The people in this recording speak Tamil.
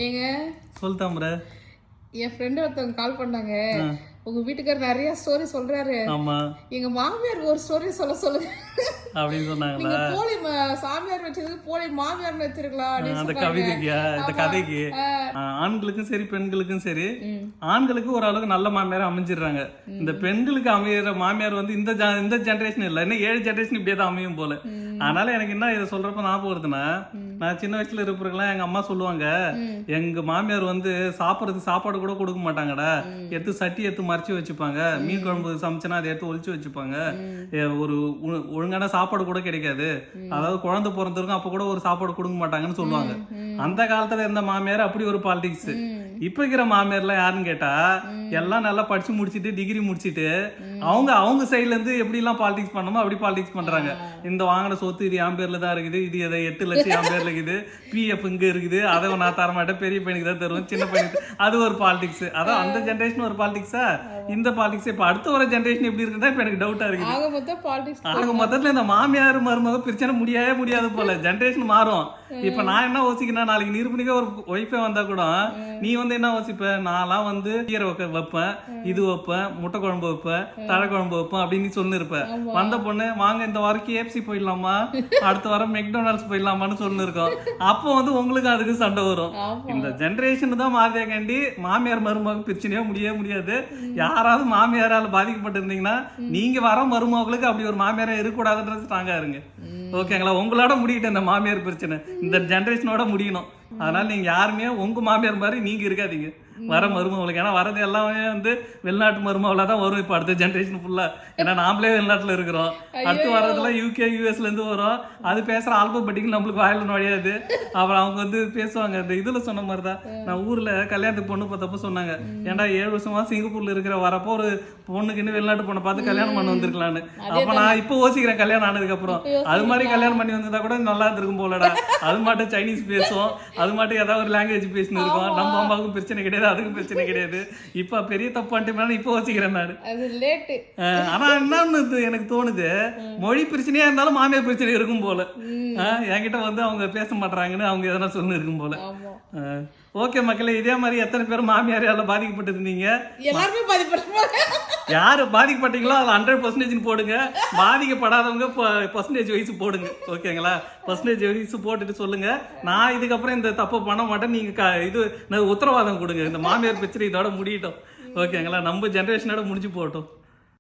ஏங்க சொல்லிட்டாம்ற. என் ஃப்ரெண்டு ஒருத்தவங்க கால் பண்ணாங்க. உங்க வீட்டுக்காரர் நிறைய ஸ்டோரி சொல்றாரு. ஆமா, எங்க மாமியார் ஒரு ஸ்டோரி சொல்லுங்க அப்படின்னு சொன்னாங்களா? நீங்க போலி சாமியார் வச்சதுக்கு போலி மாமியார் வச்சிருக்கலாம் அந்த கவிதைக்கு இந்த கதைக்கு ஆண்களுக்கும் சரி பெண்களுக்கும் சரி, ஆண்களுக்கு ஓரளவுக்கு நல்ல மாமியார் அமைஞ்சிடுறாங்க. இந்த பெண்களுக்கு அமையிற மாமியார் வந்து இந்த ஜென்ரேஷன் இல்ல, இன்னும் 7 ஜென்ரேஷன் இப்படியே தான் அமையும் போல. அதனால எனக்கு என்ன இதை சொல்றப்ப ஞாபகம் வருதுன்னா, நான் சின்ன வயசுல இருப்பறதுலாம் எங்க அம்மா சொல்லுவாங்க, எங்க மாமியார் வந்து சாப்பிடறதுக்கு சாப்பாடு கூட கொடுக்க மாட்டாங்கடா, எடுத்து சட்டி எடுத்து மறைச்சு வச்சுப்பாங்க, மீன் குழம்பு சமைச்சனா அதை எடுத்து ஒழிச்சு வச்சுப்பாங்க, ஒரு ஒழுங்கான சாப்பாடு கூட கிடைக்காது, அதாவது குழந்தை பிறந்திருக்கும் அப்ப கூட ஒரு சாப்பாடு கொடுக்க மாட்டாங்கன்னு சொல்லுவாங்க. அந்த காலத்துல இருந்த மாமியார் அப்படி ஒரு பாலிடிக்ஸ். இப்ப இருக்கிற மாமியார்லாம் யாருன்னு கேட்டா, எல்லாம் நல்லா படிச்சு முடிச்சுட்டு டிகிரி முடிச்சுட்டு அவங்க சைட்ல இருந்து எப்படி எல்லாம் பாலிடிக்ஸ் பண்ணணுமோ அப்படி பாலிடிக்ஸ் பண்றாங்க. இந்த வாங்கின சொத்து இது என் பேர்ல தான் இருக்குது, இது 8 லட்சம் என் பேர்ல இருக்குது, பிஎஃப் இங்க இருக்குது, அதை நான் தர மாட்டேன், பெரிய பையனுக்கு தான் தருவேன், சின்ன பையனுக்கு, அது ஒரு பாலிடிக்ஸ். அதான் அந்த ஜென்ரேஷன் ஒரு பாலிடிக்ஸா, இந்த பாலிடிக்ஸ் இப்ப அடுத்த வர ஜென்ரேஷன் எப்படி இருக்குதா இப்ப எனக்கு டவுட்டா இருக்குது. ஆக மொத்தத்துல இந்த மாமியார் மருமக பிரச்சனை முடியாது போல. ஜென்ரேஷன் மாறும். இப்ப நான் என்ன யோசிக்கிறேன், நாளைக்கு நிரூபணிக்க ஒரு ஒய்ஃபே வந்தா கூட நீ வந்து என்ன யோசிப்ப, நான்லாம் வந்து கீரை வைப்பேன், இது வைப்பேன், முட்டை குழம்பு வைப்பேன், தழை குழம்பு வைப்பேன் அப்படின்னு சொல்லிருப்பேன். வந்த பொண்ணு வாங்க இந்த வாரம் KFC போயிடலாமா, அடுத்த வாரம் மெக்டொனால்ட்ஸ் போயிடலாமான்னு சொல்லிருக்கோம். அப்போ வந்து உங்களுக்கு அதுக்கு சண்டை வரும். இந்த ஜென்ரேஷன் தான் மாறியா காண்டி மாமியார் மருமக பிரச்சனையோ முடியாது. யாராவது மாமியாரால பாதிக்கப்பட்டு இருந்தீங்கன்னா நீங்க வர மருமகளுக்கு அப்படி ஒரு மாமியாரா இருக்கக்கூடாதுன்றது ஸ்ட்ராங்கா இருங்க. ஓகேங்களா? உங்களோட முடிக்கிட்ட இந்த மாமியார் பிரச்சனை இந்த ஜென்ரேஷனோட முடியணும். அதனால நீங்க யாருமே உங்க மாமியார் மாதிரி நீங்க இருக்காதீங்க வர மருமகளுக்கு. ஏன்னா வரது எல்லாமே வந்து வெளிநாட்டு மருமகளா தான் வரும் இப்ப அடுத்த ஜென்ரேஷன் ஃபுல்லா. ஏன்னா நாமளே வெளிநாட்டுல இருக்கிறோம், அடுத்து வர்றதுலாம் UK US இருந்து வரும். அது பேசுற ஆல்பபெட்டிக்கு நம்மளுக்கு வாயில நுழையாது. அப்புறம் அவங்க வந்து பேசுவாங்க. இந்த இதுல சொன்ன மாதிரிதான், நான் ஊர்ல கல்யாணத்துக்கு பொண்ணு பார்த்தப்ப சொன்னாங்க, ஏன்டா 7 வருஷமா சிங்கப்பூர்ல இருக்கிற வரப்போ ஒரு பொண்ணுக்குன்னு வெளிநாட்டு பொண்ணை பார்த்து கல்யாணம் பண்ண வந்திருக்கலான்னு. அப்ப நான் இப்ப யோசிக்கிறேன் கல்யாணம் ஆனதுக்கு அப்புறம், அது மாதிரி கல்யாணம் பண்ணி வந்ததா கூட நல்லா இருந்திருக்கும் போலடா. அது மட்டும் சைனீஸ் பேசுவோம், அது மட்டும் ஏதாவது ஒரு லாங்குவேஜ் பேசினு இருக்கோம், நம்ம அம்மாவுக்கும் பிரச்சனை கிடையாது, அதுக்கும் பிரச்சனை கிடையாது. இப்ப பெரிய தப்பு பண்ணிட்டு இப்ப யோசிக்கிறேன் நான். ஆனா என்னன்னு எனக்கு தோணுது, மொழி பிரச்சனையா இருந்தாலும் மாமியார் பிரச்சனை இருக்கும் போல. என்கிட்ட வந்து அவங்க பேச மாட்டாங்கன்னு அவங்க எதனா சொல்லி இருக்கும் போல. ஓகே மக்களே, இதே மாதிரி எத்தனை பேர் மாமியாரால பாதிக்கப்பட்டு இருந்தீங்க? எல்லாருமே பாதிக்கப்பட்டாங்க. யாரு பாதிக்கப்பட்டீங்களோ அது 100% போடுங்க, பாதிக்கப்படாதவங்க பர்சன்டேஜ் வைஸ் போடுங்க. ஓகேங்களா? பர்சன்டேஜ் வைஸ் போட்டுட்டு சொல்லுங்க. நான் இதுக்கப்புறம் இந்த தப்பு பண்ண மாட்டேன், நீங்க இது உத்தரவாதம் கொடுங்க. இந்த மாமியார் பிரச்சனை இதோட முடியட்டும். ஓகேங்களா? நம்ம ஜென்ரேஷனோட முடிஞ்சு போட்டோம்.